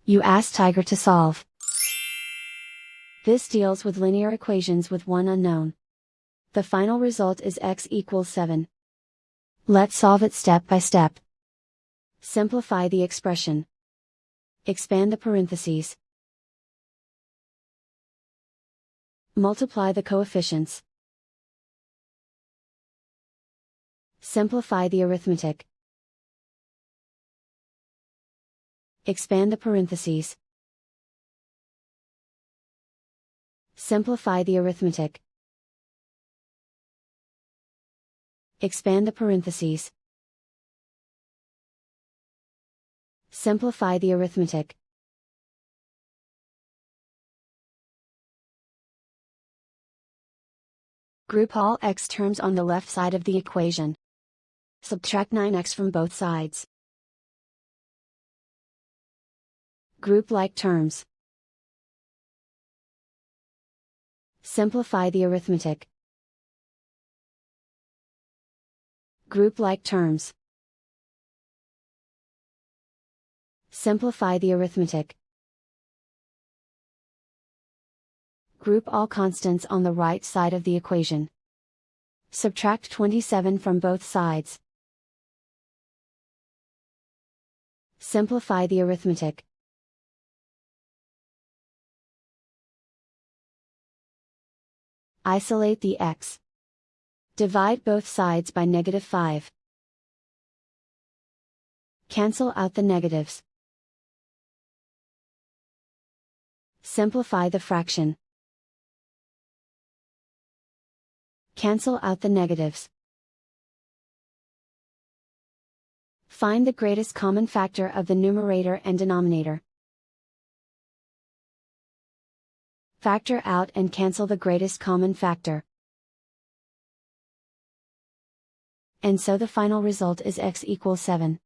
You ask Tiger to solve. This deals with linear equations with one unknown. The final result is x equals 7. Let's solve it step by step. Simplify the expression. Expand the parentheses. Multiply the coefficients. Simplify the arithmetic. Expand the parentheses. Simplify the arithmetic. Expand the parentheses. Simplify the arithmetic. Group all x terms on the left side of the equation. Subtract 9x from both sides. Group like terms. Simplify the arithmetic. Group like terms. Simplify the arithmetic. Group all constants on the right side of the equation. Subtract 27 from both sides. Simplify the arithmetic. Isolate the x. Divide both sides by -5. Cancel out the negatives. Simplify the fraction. Cancel out the negatives. Find the greatest common factor of the numerator and denominator. Factor out and cancel the greatest common factor. And so the final result is x equals 7.